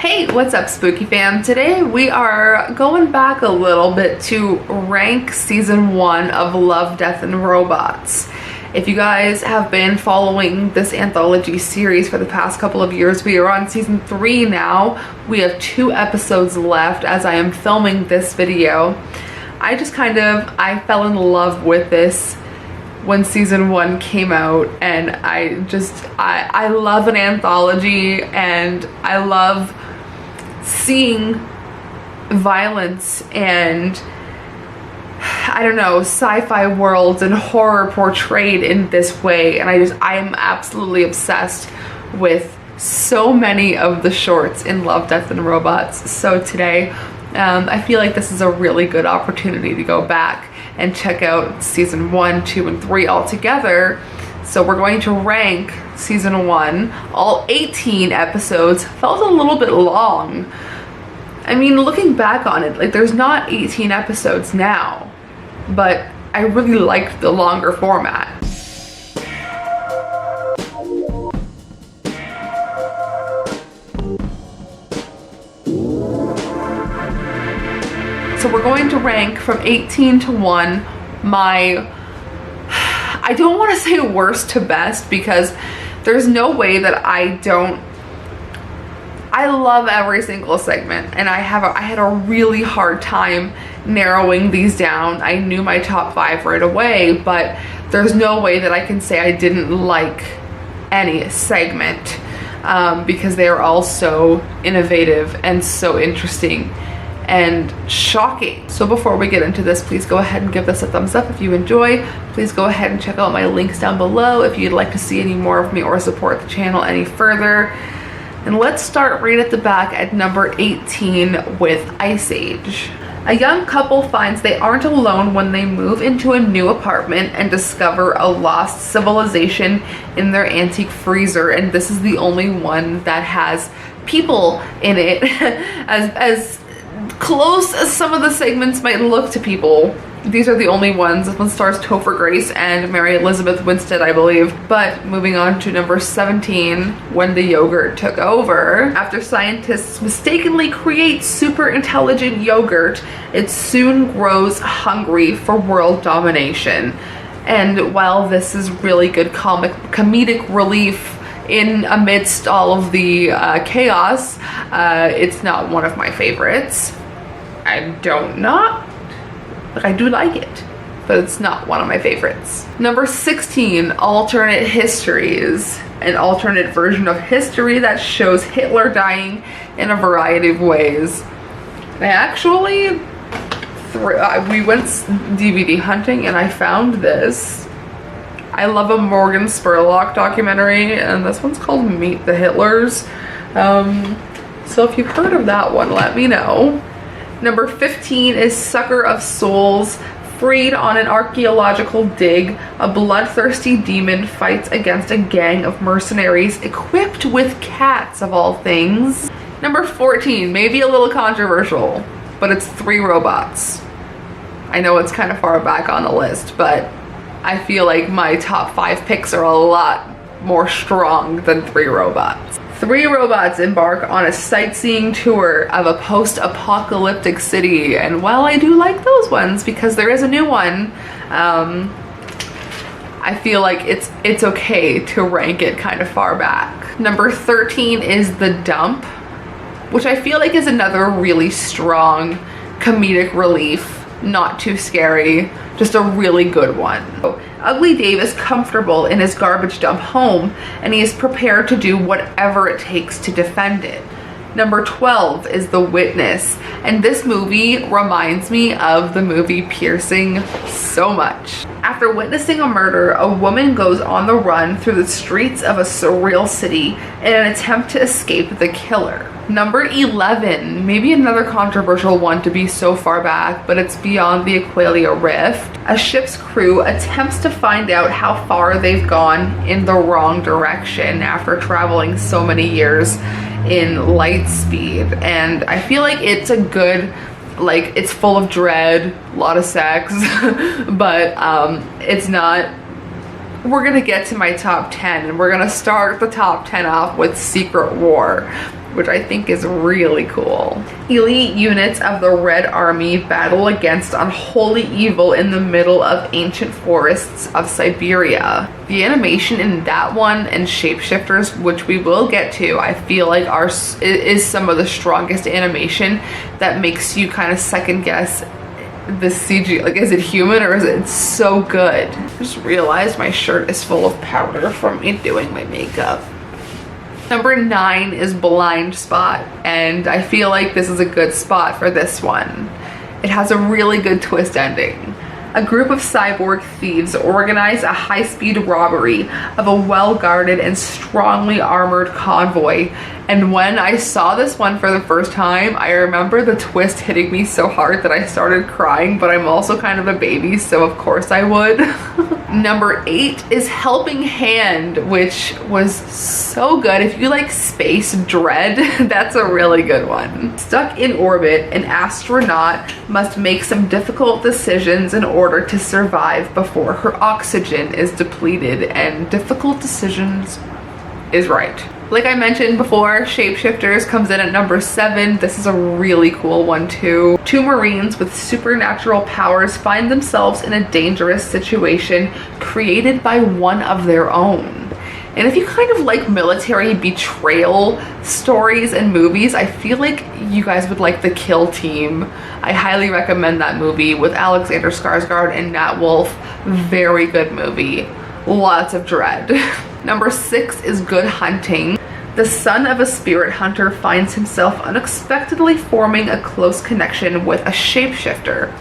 Hey, what's up, Spooky fam? Today we are going back a little bit to rank season 1 of Love, Death, and Robots. If you guys have been following this anthology series for the past couple of years, we are on season 3 now. We have 2 episodes left as I am filming this video. I fell in love with this when season 1 came out, and I love an anthology, and I love seeing violence and I don't know, sci-fi worlds and horror portrayed in this way, and I am absolutely obsessed with so many of the shorts in Love, Death, and Robots. So today I feel like this is a really good opportunity to go back and check out season 1, 2, and 3 all together. So we're going to rank season 1. All 18 episodes felt a little bit long. I mean, looking back on it, like, there's not 18 episodes now, but I really liked the longer format. So we're going to rank from 18 to 1 I don't want to say worst to best, because there's no way that I love every single segment, and I had a really hard time narrowing these down. I knew my top 5 right away, but there's no way that I can say I didn't like any segment, because they are all so innovative and so interesting and shocking. So before we get into this, please go ahead and give this a thumbs up if you enjoy. Please go ahead and check out my links down below if you'd like to see any more of me or support the channel any further. And let's start right at the back at number 18 with Ice Age. A young couple finds they aren't alone when they move into a new apartment and discover a lost civilization in their antique freezer, and this is the only one that has people in it. as close as some of the segments might look to people, these are the only ones. This one stars Topher Grace and Mary Elizabeth Winstead, I believe. But moving on to number 17, When the Yogurt Took Over. After scientists mistakenly create super intelligent yogurt, it soon grows hungry for world domination. And while this is really good comedic relief in amidst all of the chaos, it's not one of my favorites. I do like it, but it's not one of my favorites. Number 16, Alternate Histories. An alternate version of history that shows Hitler dying in a variety of ways. We went DVD hunting and I found this. I love a Morgan Spurlock documentary, and this one's called Meet the Hitlers. So if you've heard of that one, let me know. Number 15 is Sucker of Souls. Freed on an archaeological dig, a bloodthirsty demon fights against a gang of mercenaries equipped with cats, of all things. Number 14, maybe a little controversial, but it's 3 Robots. I know it's kind of far back on the list, but I feel like my top 5 picks are a lot more strong than 3 Robots. 3 Robots embark on a sightseeing tour of a post-apocalyptic city, and while I do like those ones because there is a new one, I feel like it's okay to rank it kind of far back. Number 13 is The Dump, which I feel like is another really strong comedic relief. Not too scary, just a really good one. Ugly Dave is comfortable in his garbage dump home, and he is prepared to do whatever it takes to defend it. Number 12 is The Witness, and this movie reminds me of the movie Piercing so much. After witnessing a murder, a woman goes on the run through the streets of a surreal city in an attempt to escape the killer. Number 11, maybe another controversial one to be so far back, but it's Beyond the Aqualia Rift. A ship's crew attempts to find out how far they've gone in the wrong direction after traveling so many years in light speed. And I feel like it's a good, like, it's full of dread, a lot of sex, but it's not. We're gonna get to my top 10, and we're gonna start the top 10 off with Secret War. which I think is really cool. Elite units of the Red Army battle against unholy evil in the middle of ancient forests of Siberia. The animation in that one and Shapeshifters, which we will get to, I feel like is some of the strongest animation that makes you kind of second guess the CG, like, is it human or is it so good? I just realized my shirt is full of powder from me doing my makeup. Number 9 is Blind Spot, and I feel like this is a good spot for this one. It has a really good twist ending. A group of cyborg thieves organize a high-speed robbery of a well-guarded and strongly armored convoy. And when I saw this one for the first time, I remember the twist hitting me so hard that I started crying, but I'm also kind of a baby, so of course I would. Number 8 is Helping Hand, which was so good. If you like space dread, that's a really good one. Stuck in orbit, an astronaut must make some difficult decisions in order to survive before her oxygen is depleted, and difficult decisions is right. Like I mentioned before, Shapeshifters comes in at number 7. This is a really cool one too. 2 Marines with supernatural powers find themselves in a dangerous situation created by one of their own. And if you kind of like military betrayal stories and movies, I feel like you guys would like The Kill Team. I highly recommend that movie with Alexander Skarsgård and Nat Wolff. Very good movie. Lots of dread. Number 6 is Good Hunting. The son of a spirit hunter finds himself unexpectedly forming a close connection with a shapeshifter.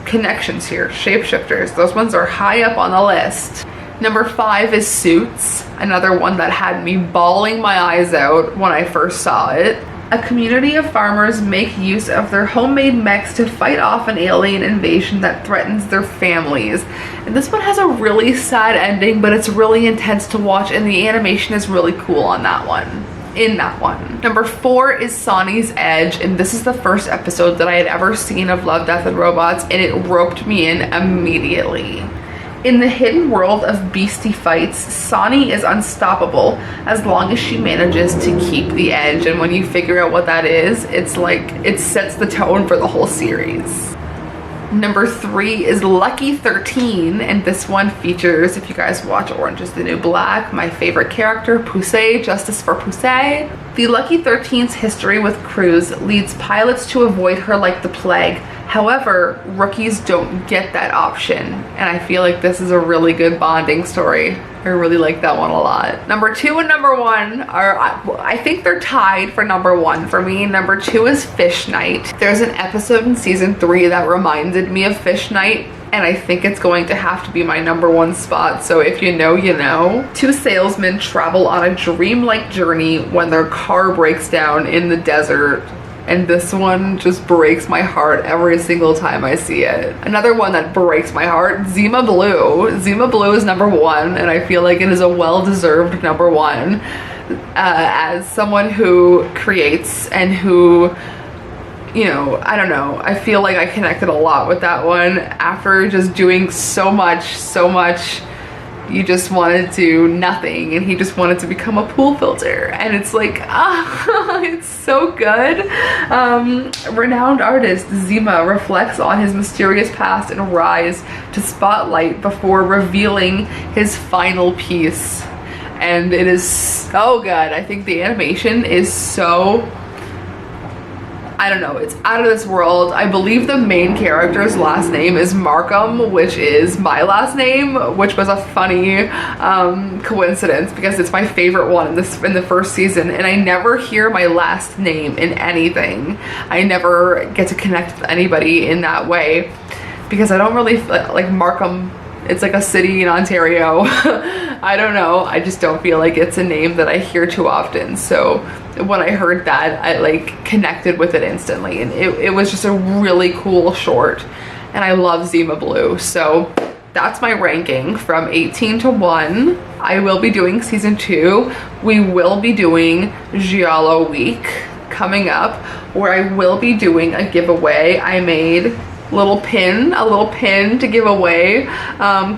Connections here, shapeshifters, those ones are high up on the list. Number 5 is Suits, another one that had me bawling my eyes out when I first saw it. A community of farmers make use of their homemade mechs to fight off an alien invasion that threatens their families. And this one has a really sad ending, but it's really intense to watch, and the animation is really cool on that one. Number 4 is Sonny's Edge, and this is the first episode that I had ever seen of Love, Death, and Robots, and it roped me in immediately. In the hidden world of beastie fights, Sonny is unstoppable as long as she manages to keep the edge. And when you figure out what that is, it's like, it sets the tone for the whole series. Number 3 is Lucky 13, and this one features, if you guys watch Orange is the New Black, my favorite character, Poussey, Justice for Poussey. The Lucky 13's history with Cruz leads pilots to avoid her like the plague. However, rookies don't get that option, and I feel like this is a really good bonding story. I really like that one a lot. Number 2 and number 1 are, I think they're tied for number 1 for me. Number 2 is Fish Night. There's an episode in season 3 that reminded me of Fish Night, and I think it's going to have to be my number 1 spot, so if you know, you know. 2 salesmen travel on a dreamlike journey when their car breaks down in the desert. And this one just breaks my heart every single time I see it. Another one that breaks my heart, Zima Blue. Zima Blue is number 1, and I feel like it is a well-deserved number 1. As someone who creates and who, you know, I don't know, I feel like I connected a lot with that one. After just doing so much, you just wanted to nothing, and he just wanted to become a pool filter, and it's like, it's so good. Renowned artist Zima reflects on his mysterious past and rise to spotlight before revealing his final piece, and it is so good. I think the animation is so, I don't know, it's out of this world. I believe the main character's last name is Markham, which is my last name, which was a funny coincidence because it's my favorite one in the first season, and I never hear my last name in anything. I never get to connect with anybody in that way because I don't really like Markham. It's like a city in Ontario. I don't know, I just don't feel like it's a name that I hear too often. So when I heard that, I like connected with it instantly, and it was just a really cool short, and I love Zima Blue. So that's my ranking from 18 to 1. I will be doing season 2. We will be doing Giallo week coming up, where I will be doing a giveaway. I made a little pin to give away,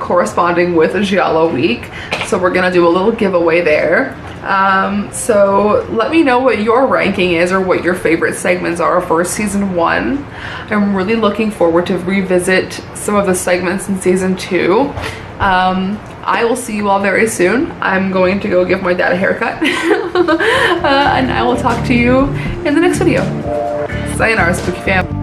corresponding with Giallo week. So we're gonna do a little giveaway there. So let me know what your ranking is or what your favorite segments are for season 1. I'm really looking forward to revisit some of the segments in season 2. I will see you all very soon. I'm going to go give my dad a haircut. And I will talk to you in the next video. Sayonara, Spooky fam.